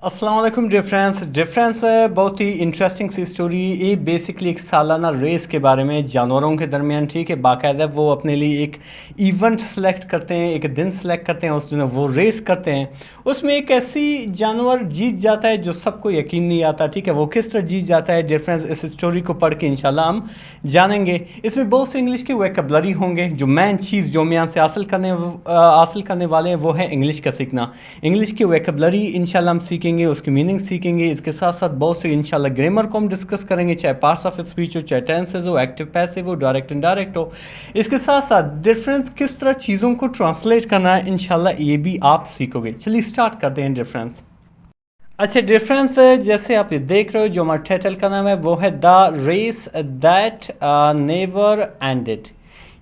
अस्सलाम वालेकुम डिफरेंस बहुत ही इंटरेस्टिंग सी स्टोरी। ये बेसिकली एक सालाना रेस के बारे में जानवरों के दरमियान, ठीक है। बाकायदा वो अपने लिए एक इवेंट सेलेक्ट करते हैं, एक दिन सेलेक्ट करते हैं, उस दिन वो रेस करते हैं। उसमें एक ऐसी जानवर जीत जाता है जो सबको यकीन नहीं आता, ठीक है। वो किस तरह जीत जाता है, डिफरेंस इस स्टोरी को पढ़ के इंशाल्लाह हम जानेंगे। इसमें बहुत से इंग्लिश के वोकैबुलरी होंगे। जो मेन चीज़ जो हम यहाँ से हासिल करने वाले हैं वो है इंग्लिश का सीखना। इंग्लिश की वोकैबुलरी इंशाल्लाह हम सीखेंगे, उसकी मीनिंग सीखेंगे। इसके साथ साथ बहुत से इंशाल्लाह ग्रामर को हम डिस्कस करेंगे, चाहे पार्ट्स ऑफ स्पीच हो, चाहे टेंसेज हो, एक्टिव पैसिव हो, डायरेक्ट इनडायरेक्ट हो। इसके साथ साथ डिफरेंस किस तरह चीज़ों को ट्रांसलेट करना है, इंशाल्लाह ये भी आप सीखोगे। चलिए स्टार्ट करते हैं डिफरेंस। अच्छा, डिफरेंस जैसे आप ये देख रहे हो, जो हमारा टाइटल का नाम है वो है the race that never ended,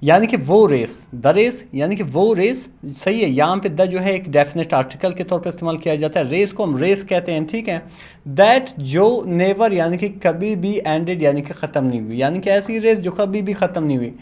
यानी कि वो रेस, द रेस यानी कि वो रेस। सही है, यहाँ पे द जो है एक डेफिनेट आर्टिकल के तौर पे इस्तेमाल किया जाता है। रेस को हम रेस कहते हैं, ठीक है। दैट जो नेवर यानी कि कभी भी, एंडेड यानी कि ख़त्म नहीं हुई, यानी कि ऐसी रेस जो कभी भी ख़त्म नहीं हुई।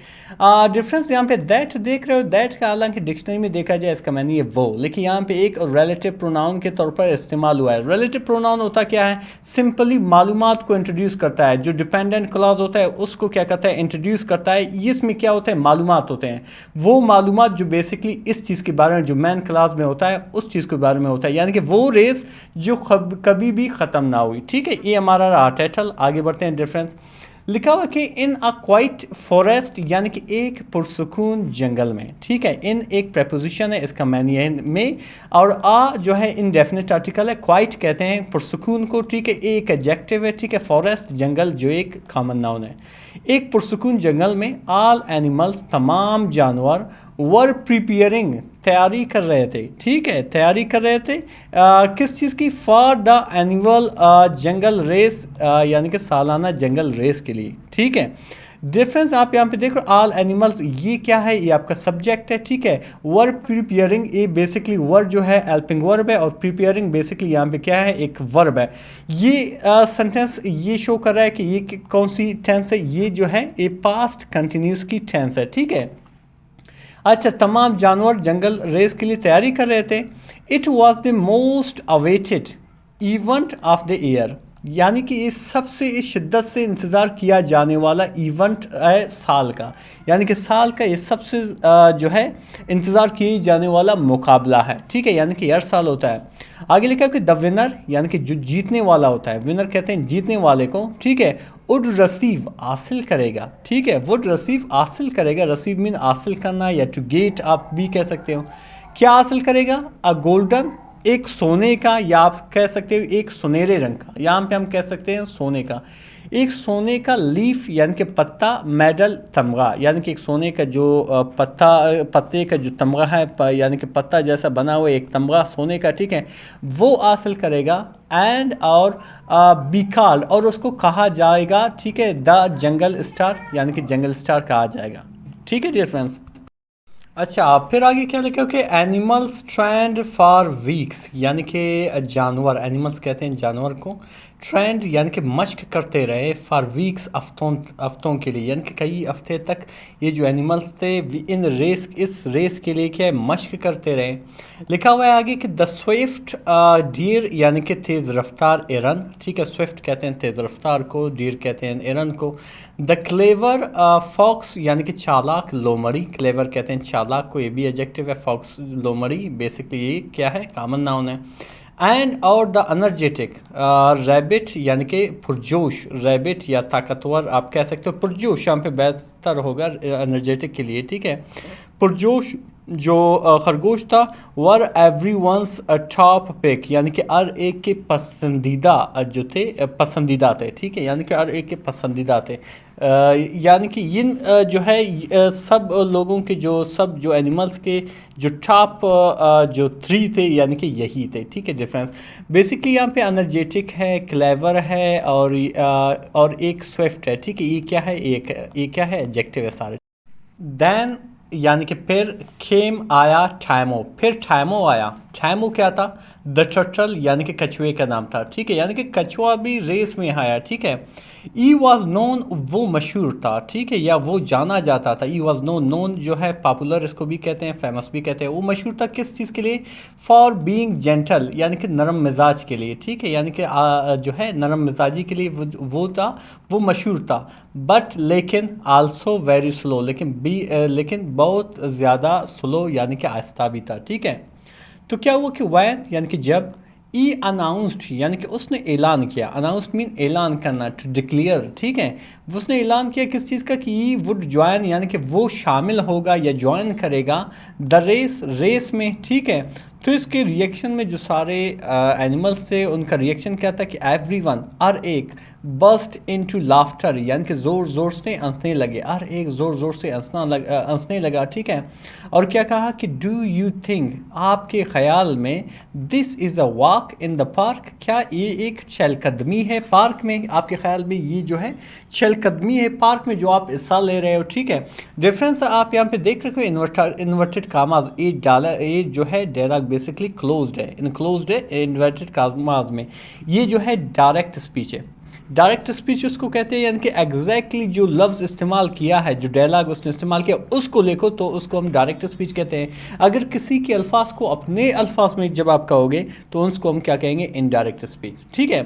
डिफरेंस यहाँ पे दैट देख रहे हो, दैट का हालांकि डिक्शनरी में देखा जाए इसका मैंने ये वो, लेकिन यहाँ पे एक रिलेटिव प्रोनाउन के तौर पर इस्तेमाल हुआ है। रिलेटिव प्रोनाउन होता क्या है, सिंपली मालूमात को इंट्रोड्यूस करता है। जो डिपेंडेंट क्लॉज होता है उसको क्या करता है, इंट्रोड्यूस करता है। इसमें क्या होता है, मालूमात होते हैं। वो मालूमात जो बेसिकली इस चीज़ के बारे में, जो मैन क्लास में होता है उस चीज़ के बारे में होता है, यानी कि वो रेस जो कभी भी ख़त्म ना हुई, ठीक है। ये हमारा रहा टाइटल। आगे बढ़ते हैं। डिफरेंस लिखा हुआ कि इन अ क्वाइट फॉरेस्ट, यानी कि एक पुरसुकून जंगल में, ठीक है। इन एक प्रपोजिशन है, इसका मैन ये में, और आ जो है इनडेफिनेट आर्टिकल है। क्वाइट कहते हैं पुरसुकून को, ठीक है। एक एडजेक्टिव है, ठीक है। फॉरेस्ट जंगल जो एक कॉमन नाउन है। एक पुरसुकून जंगल में ऑल एनिमल्स तमाम जानवर वर प्रिपेयरिंग तैयारी कर रहे थे, ठीक है। तैयारी कर रहे थे किस चीज़ की, for the annual jungle race, यानी कि सालाना जंगल रेस के लिए, ठीक है। डिफरेंस आप यहाँ पे देख रहे हो, ऑल एनिमल्स ये क्या है, ये आपका सब्जेक्ट है, ठीक है। वर प्रिपेयरिंग ये बेसिकली वर जो है हेल्पिंग वर्ब है, और प्रिपेयरिंग बेसिकली यहाँ पे क्या है, एक वर्ब है। ये सेंटेंस ये शो कर रहा है कि ये कौन सी टेंस है, ये जो है ये पास्ट कंटिन्यूस की टेंस है, ठीक है। अच्छा, तमाम जानवर जंगल रेस के लिए तैयारी कर रहे थे। It was the most awaited event of the year, यानी कि ये सबसे शिद्दत से इंतज़ार किया जाने वाला इवेंट है साल का, यानी कि साल का ये सबसे जो है इंतज़ार किए जाने वाला मुकाबला है, ठीक है। यानी कि हर साल होता है। आगे लिखा है कि द विनर, यानी कि जो जीतने वाला होता है, विनर कहते हैं जीतने वाले को, ठीक है। वुड रसीव हासिल करेगा, ठीक है। वुड रसीव हासिल करेगा, रसीव मीन हासिल करना, या टू गेट आप भी कह सकते हो। क्या हासिल करेगा, अ गोल्डन एक सोने का, या आप कह सकते हो एक सुनहरे रंग का, यहाँ पे हम कह सकते हैं सोने का, एक सोने का लीफ यानी कि पत्ता, मेडल तमगा, यानी कि एक सोने का जो पत्ते का जो तमगा है, यानी कि पत्ता जैसा बना हुआ एक तमगा सोने का, ठीक है, वो हासिल करेगा। एंड और बी कॉल्ड, और उसको कहा जाएगा, ठीक है, द जंगल स्टार, यानी कि जंगल स्टार कहा जाएगा, ठीक है डियर फ्रेंड्स। अच्छा, फिर आगे क्या लिखा कि एनिमल्स ट्रेंड फॉर वीक्स, यानी कि जानवर, एनिमल्स कहते हैं जानवर को, ट्रेंड यानी कि मश्क करते रहे, फॉर वीक्स हफ्तों के लिए, यानी कि कई हफ्ते तक ये जो एनिमल्स थे इन रेस, इस रेस के लिए क्या मश्क करते रहे। लिखा हुआ है आगे कि द स्विफ्ट डीर, यानी कि तेज़ रफ्तार एरन, ठीक है। स्विफ्ट कहते हैं तेज़ रफ्तार को, डीर कहते हैं एरन को। द क्लेवर फॉक्स, यानी कि चालाक लोमड़ी, क्लेवर कहते हैं चालाक को, ये भी एडजेक्टिव है। फॉक्स लोमड़ी बेसिकली ये क्या है, कॉमन नाउन है। एंड और द एनर्जेटिक रैबिट, यानी कि पुरजोश, रैबिट या ताकतवर आप कह सकते हो, पुरजोश यहाँ पे बेहतर होगा एनर्जेटिक के लिए, ठीक है। पुरजोश जो खरगोश था, वर एवरी वंस टॉप पिक, यानी कि हर एक के पसंदीदा जो थे, पसंदीदा थे, ठीक है। यानी कि हर एक के पसंदीदा थे, यानी कि इन जो है सब लोगों के जो एनिमल्स के जो टॉप जो 3 थे, यानी कि यही थे, ठीक है। डिफरेंस बेसिकली यहाँ पे एनर्जेटिक है, क्लेवर है, और एक स्विफ्ट है, ठीक है। ये क्या है, ये क्या है, एडजेक्टिव है सारे। देन यानी कि फिर खेम आया ठैमो, फिर ठैमो आया। ठैमो क्या था? द टर्टल यानी कि कछुए का नाम था, ठीक है, यानी कि कछुआ भी रेस में आया, ठीक है। ई वॉज नोन, वो मशहूर था, ठीक है, या वो जाना जाता था। ई वॉज नोन, नोन जो है पॉपुलर इसको भी कहते हैं, फेमस भी कहते हैं। वो मशहूर था किस चीज़ के लिए? फॉर बीइंग जेंटल, यानी कि नरम मिजाज के लिए, ठीक है, यानी कि जो है नरम मिजाजी के लिए वो था, वो मशहूर था। बट लेकिन आल्सो वेरी स्लो, लेकिन बहुत ज़्यादा स्लो यानी कि आहिस्ता भी था, ठीक है। तो क्या हुआ कि वैन यानी कि जब ई अनाउंस्ड यानी कि उसने ऐलान किया, अनाउंस्ड मीन ऐलान करना, टू डिक्लेयर, ठीक है। उसने ऐलान किया किस चीज़ का? कि ई वुड ज्वाइन यानी कि वो शामिल होगा या ज्वाइन करेगा द रेस, रेस में, ठीक है। तो इसके रिएक्शन में जो सारे एनिमल्स थे उनका रिएक्शन क्या था? कि एवरी वन, हर एक, बस्ट इनटू लाफ्टर यानी कि ज़ोर ज़ोर से हंसने लगे, हर एक ज़ोर ज़ोर से हंसने लगा, ठीक है। और क्या कहा? कि डू यू थिंक, आपके ख्याल में, this is a walk in the park, क्या ये एक चहलकदमी है पार्क में? आपके ख्याल में ये जो है चहलकदमी है पार्क में जो आप हिस्सा ले रहे हो, ठीक है। डिफरेंस आप यहाँ पे देख रहे हो, इन्वर्टेड कामाज, ये डाला, ये जो है डायलॉग बेसिकली क्लोज्ड है, इनक्लोज्ड है इन्वर्टेड कामाज में। ये जो है डायरेक्ट स्पीच है। डायरेक्ट स्पीच उसको कहते हैं, यानी कि एग्जैक्टली जो लफ्ज़ इस्तेमाल किया है, जो डायलॉग उसने इस्तेमाल किया उसको लिखो तो उसको हम डायरेक्ट स्पीच कहते हैं। अगर किसी के अल्फाज को अपने अल्फाज में जब आप कहोगे तो उसको हम क्या कहेंगे? इनडायरेक्ट स्पीच, ठीक है।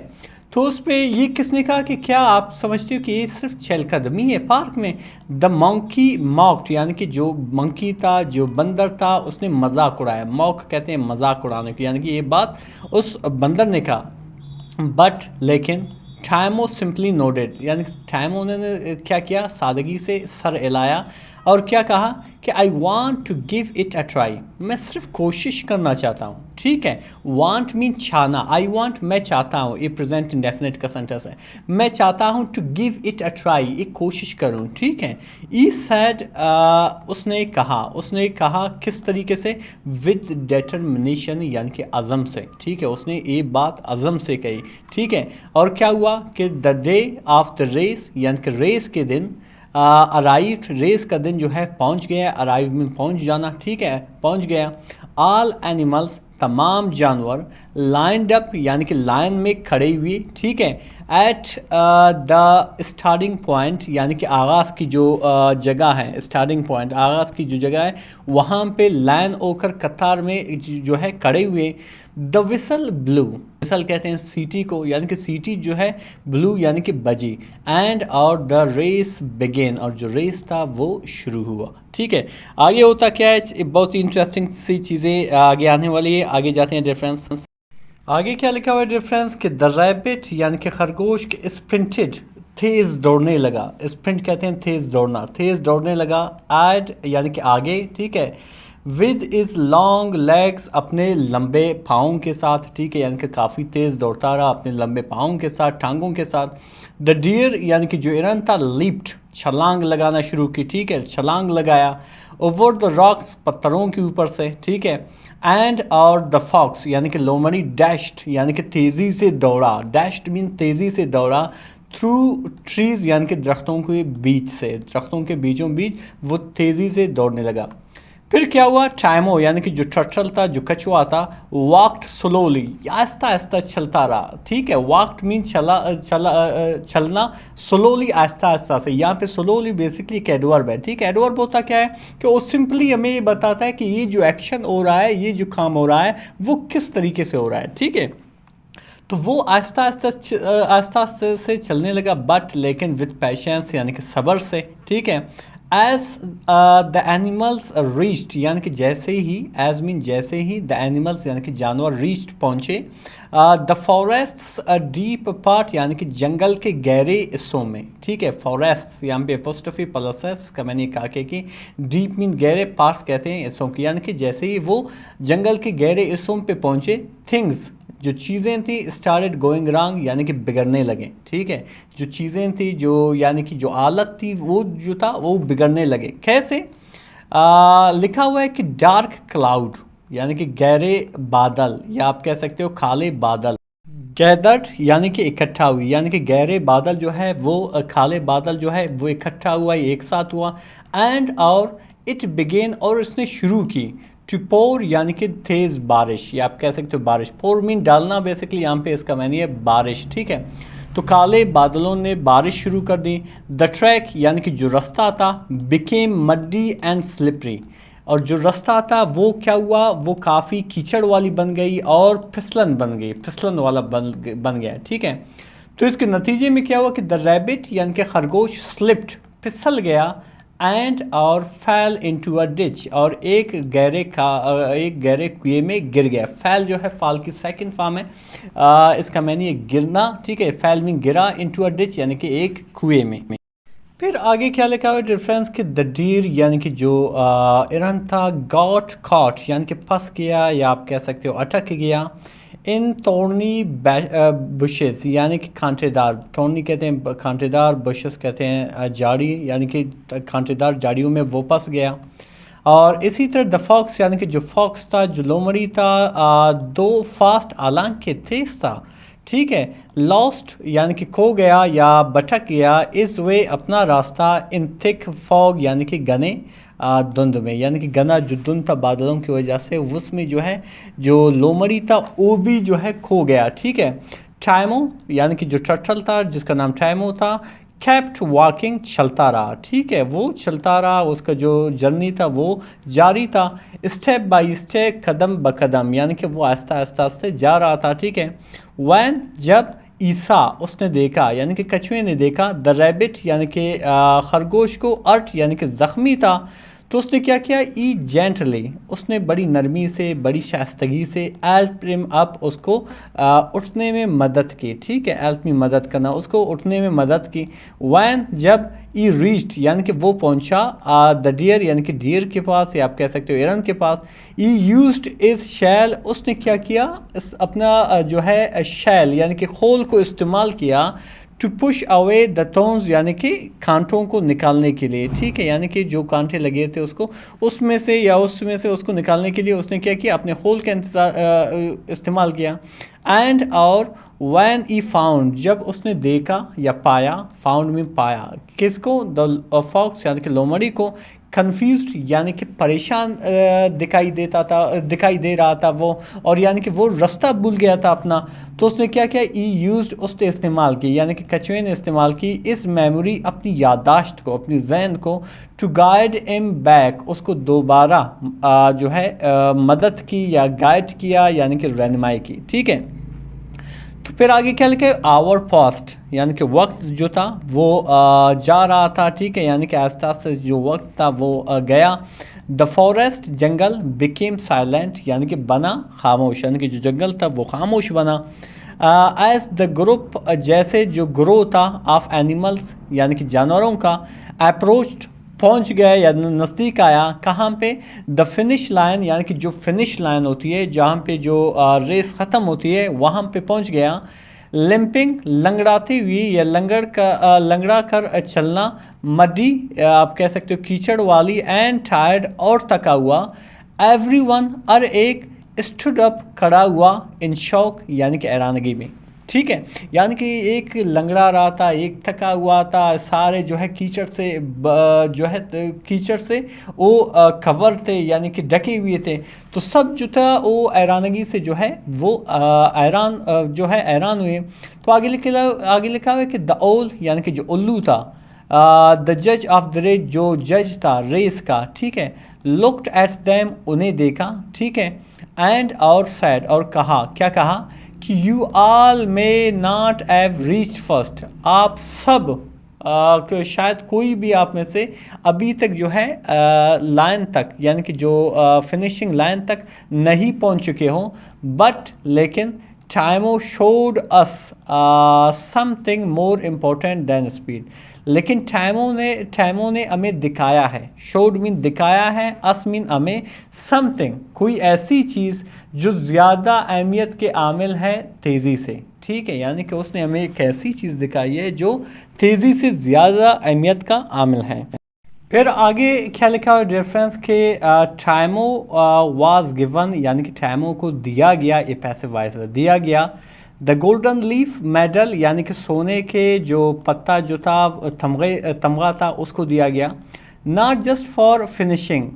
तो उस पर ये किसने कहा कि क्या आप समझते हो कि ये सिर्फ चहलकदमी है पार्क में? द मंकी मॉक्ड, यानी कि जो मंकी था, जो बंदर था, उसने मजाक उड़ाया। मॉक कहते हैं मजाक उड़ाने को, यानी कि ये बात उस बंदर ने कहा। बट लेकिन ठैमो सिंपली नोडेड, यानी कि ठैमो ने क्या किया? सादगी से सर हिलाया और क्या कहा? कि I want to give it a try, मैं सिर्फ कोशिश करना चाहता हूँ, ठीक है। वॉन्ट मीन चाहना, आई वॉन्ट मैं चाहता हूँ, ये प्रेजेंट इंडेफिनिट का सेंटेंस है। मैं चाहता हूँ to give it a try, एक कोशिश करूँ, ठीक है। ई सैड, उसने कहा किस तरीके से? विद डिटर्मिनेशन यानी कि अज़म से, ठीक है, उसने ये बात अज़म से कही, ठीक है। और क्या हुआ? कि the day of the race यानी कि रेस के दिन, अराइव, रेस का दिन जो है पहुंच गया, अराइव में पहुंच जाना, ठीक है, पहुंच गया। ऑल एनिमल्स, तमाम जानवर, लाइंड अप यानी कि लाइन में खड़े हुए, ठीक है। एट द स्टार्टिंग पॉइंट यानी कि आगाज़ की जो जगह है, स्टार्टिंग पॉइंट आगाज़ की जो जगह है, वहाँ पे लाइन होकर कतार में जो है खड़े हुए। द विसल ब्लू, विसल कहते हैं सीटी को, यानी कि सीटी जो है ब्लू यानी कि बजी। एंड और द रेस बिगेन, और जो रेस था वो शुरू हुआ, ठीक है। आगे होता क्या है? बहुत ही इंटरेस्टिंग सी चीज़ें आगे आने वाली है। आगे जाते हैं डिफरेंस। आगे क्या लिखा हुआ है डिफरेंस? कि द रैबिट यानी कि खरगोश के स्प्रिंटेड, तेज़ दौड़ने लगा। स्प्रिंट कहते हैं तेज़ दौड़ना, तेज़ दौड़ने लगा। एड यानी कि आगे, ठीक है। विद इज़ लॉन्ग लेग्स, अपने लंबे पाँव के साथ, ठीक है, यानी कि काफ़ी तेज़ दौड़ता रहा अपने लंबे पाँव के साथ, टांगों के साथ। द डियर यानी कि जो हिरन था, लिप्ट, छलांग लगाना शुरू की, ठीक है, छलांग लगाया। ओवर द रॉक्स, पत्थरों के ऊपर से, ठीक है। एंड और द फॉक्स यानी कि लोमड़ी, डैश्ड यानी कि तेज़ी से दौड़ा, डैश्ड मीन तेज़ी से दौड़ा। थ्रू ट्रीज़ यानी कि दरख्तों के बीच से, दरख्तों के बीचों बीच वो तेज़ी से दौड़ने लगा। फिर क्या हुआ? टाइमो यानी कि जो टर्टल था, जो कछुआ था, वॉक्ड स्लोली, आहिस्ता आहिस्ता चलता रहा, ठीक है। वॉक्ड मीन चलना, स्लोली आहिस्ता आहिस्ता से। यहाँ पे स्लोली बेसिकली एक एडवर्ब है, ठीक है। एडवर्ब होता क्या है? कि वो सिंपली हमें ये बताता है कि ये जो एक्शन हो रहा है, ये जो काम हो रहा है, वो किस तरीके से हो रहा है, ठीक है। तो वो आहिस्ता आहिस्ता से चलने लगा, बट लेकिन विद पेशेंस यानी कि सब्र से, ठीक है। एज द एनिमल्स रीच्ड यानी कि जैसे ही, एज मीन जैसे ही, द एनिमल्स यानी कि जानवर रीच्ड पहुँचे, the forests a deep part यानी कि जंगल के गहरे हिस्सों में, ठीक है। फॉरेस्ट्स यहाँ पे एपोस्ट्रोफी प्लस है, इसका मैंने कहा कि डीप मीन गहरे, पार्ट्स कहते हैं हिस्सों की, यानी कि जैसे ही वो जंगल के गहरे हिस्सों पे पहुँचे, थिंग्स जो चीज़ें थी स्टार्टेड गोइंग रॉन्ग यानी कि बिगड़ने लगे, ठीक है। जो चीज़ें थी, जो यानी कि जो हालत थी, वो जो था वो बिगड़ने लगे। कैसे? लिखा हुआ है कि डार्क क्लाउड यानी कि गहरे बादल, या आप कह सकते हो काले बादल। गैदर्ड यानी कि इकट्ठा हुई, यानी कि गहरे बादल जो है वो, काले बादल जो है वो इकट्ठा हुआ, एक साथ हुआ। एंड और इट बिगेन और इसने शुरू की टू पोर यानी कि तेज़ बारिश, या आप कह सकते हो बारिश। पोर मीन डालना, बेसिकली यहाँ पे इसका मानी है बारिश, ठीक है। तो काले बादलों ने बारिश शुरू कर दी। द ट्रैक यानी कि जो रास्ता था बिकेम मड्डी एंड स्लिपरी, और जो रास्ता था वो क्या हुआ, वो काफ़ी कीचड़ वाली बन गई और फिसलन बन गई, फिसलन वाला बन गया, ठीक है। तो इसके नतीजे में क्या हुआ कि द रैबिट यानी कि खरगोश स्लिप्ड, फिसल गया, एंड और फैल इनटू अ डिच, और एक गहरे कुएं में गिर गया। फैल जो है फाल की सेकंड फॉर्म है, इसका मैंने ये गिरना, ठीक है। फैल में गिरा, इनटू अ डिच यानी कि एक कुएं में। फिर आगे क्या लिखा हुआ है डिफरेंस कि द डीर यानी कि जो इरन था, गॉट कॉट यानी कि फंस गया, या आप कह सकते हो अटक गया, इन थॉर्नी बुशेस यानी कि कांटेदार, थॉर्नी कहते हैं कांटेदार, बुशेस कहते हैं झाड़ी, यानी कि कांटेदार झाड़ियों में वो फंस गया। और इसी तरह द फॉक्स यानी कि जो फॉक्स था, जो लोमड़ी था, दो फास्ट हालांकि तेज था, ठीक है। लॉस्ट यानी कि खो गया या भटक गया, इस वे अपना रास्ता, इन थिक फॉग यानी कि घने धुंध में, यानी कि घना जो धुंध था बादलों की वजह से, उसमें जो है जो लोमड़ी था वो भी जो है खो गया, ठीक है। टाइमो यानी कि जो टर्टल था जिसका नाम टाइमो था, केप्ट वॉकिंग चलता रहा, ठीक है, वो चलता रहा, उसका जो जर्नी था वो जारी था, स्टेप बाय स्टेप, कदम ब कदम, यानी कि वो आहिस्ता आहिस्ता आहिस्ता जा रहा था, ठीक है। वैन जब ईसा उसने देखा यानी कि कछुए ने देखा, द रैबिट यानी कि खरगोश को, अर्ट यानी कि ज़ख्मी था, तो उसने क्या किया, ई जेंटली उसने बड़ी नरमी से, बड़ी शाइस्तगी से, हेल्प हिम अप उसको उठने में मदद की, ठीक है। हेल्प में मदद करना, उसको उठने में मदद की। वैन जब ई रीच्ड यानी कि वो पहुंचा द डियर यानी कि डियर के पास, या आप कह सकते हो एरन के पास, ई यूज्ड इस शैल उसने क्या किया, इस अपना जो है शैल यानी कि खोल को इस्तेमाल किया, to push away the thorns यानी कि कांटों को निकालने के लिए, ठीक है। यानी कि जो कांटे लगे थे उसको उसमें से उसको निकालने के लिए उसने क्या किया, अपने होल का इस्तेमाल किया। एंड और वैन ई फाउंड जब उसने देखा या पाया, फाउंड में पाया, किसको, द फॉक्स यानी कि लोमड़ी को, कन्फ्यूज्ड यानी कि परेशान दिखाई दे रहा था वो, और यानी कि वो रास्ता भूल गया था अपना। तो उसने क्या किया, ई यूज्ड उसने इस्तेमाल की, यानी कि कछुए ने इस्तेमाल की इस मेमोरी अपनी याददाश्त को, अपनी जहन को, टू गाइड एम बैक उसको दोबारा जो है मदद की या गाइड किया, यानी कि रहनुमाई की, ठीक है। तो फिर आगे क्या लिखे, आवर पास्ट यानी कि वक्त जो था वो जा रहा था, ठीक है, यानी कि आस्ते आस्ते जो वक्त था वो गया। The forest jungle became silent यानी कि बना खामोश, यानी कि जो जंगल था वो खामोश बना। एज द ग्रुप जैसे जो ग्रोह था ऑफ एनिमल्स यानी कि जानवरों का, अप्रोच्ड पहुंच गए या नज़दीक आया, कहाँ पे, द फिनिश लाइन यानी कि जो फिनिश लाइन होती है जहाँ पे जो रेस ख़त्म होती है वहाँ पे पहुंच गया। लिम्पिंग लंगड़ाती हुई या लंगड़ा कर चलना, मडी आप कह सकते हो कीचड़ वाली, एंड टायर्ड और थका हुआ, एवरीवन हर एक, स्टूड अप खड़ा हुआ, इन शौक यानी कि हैरानगी में, ठीक है। यानी कि एक लंगड़ा रहा था, एक थका हुआ था, सारे जो है कीचड़ से जो है कीचड़ से वो कवर थे यानी कि ढके हुए थे, तो सब जो था वो हैरानगी से जो है वो हैरान हुए। तो आगे लिखा हुआ है कि द ओल यानी कि जो उल्लू था, द जज ऑफ द रेस जो जज था रेस का, ठीक है, लुक्ड एट देम उन्हें देखा, ठीक है, एंड और सैड और कहा, क्या कहा कि you all may not have reach first, आप सब शायद कोई भी आप में से अभी तक जो है लाइन तक यानी कि जो फिनिशिंग लाइन तक नहीं पहुंच चुके हों, बट लेकिन टाइमो showed us something more important than speed, लेकिन टाइमो ने हमें दिखाया है, शोड मीन दिखाया है, अस मीन हमें, समथिंग कोई ऐसी चीज़ जो ज़्यादा अहमियत के आमिल है तेज़ी से, ठीक है। यानी कि उसने हमें एक ऐसी चीज़ दिखाई है जो तेज़ी से ज़्यादा अहमियत का आमिल है। फिर आगे क्या लिखा है रेफरेंस के, टाइमो वाज गिवन यानी कि टाइमो को दिया गया, ये पैसिव वॉइस दिया गया। द गोल्डन लीफ मेडल यानी कि सोने के जो पत्ता जो था तमगा था उसको दिया गया। Not just for finishing,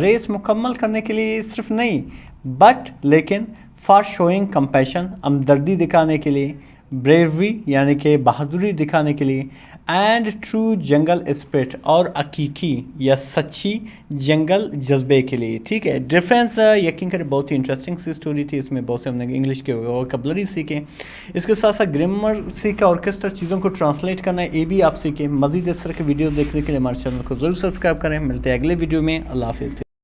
race मुकम्मल करने के लिए सिर्फ नहीं, बट लेकिन फॉर शोइंग कंपैशन, हमदर्दी दिखाने के लिए, ब्रेवरी यानी कि बहादुरी दिखाने के लिए, एंड ट्रू जंगल स्पिरिट, और हकीकी या सच्ची जंगल जज्बे के लिए। ठीक है, डिफरेंस यकीन करें बहुत ही इंटरेस्टिंग सी स्टोरी थी। इसमें बहुत से हमने इंग्लिश के वोकैबुलरी सीखे, इसके साथ साथ ग्रामर सीखा और किस तरह चीज़ों को ट्रांसलेट करना है ये भी आप सीखें। मज़ीद इस तरह के वीडियो देखने के लिए हमारे चैनल को ज़रूर सब्सक्राइब करें। मिलते हैं अगले वीडियो में। अल्लाह हाफिज़।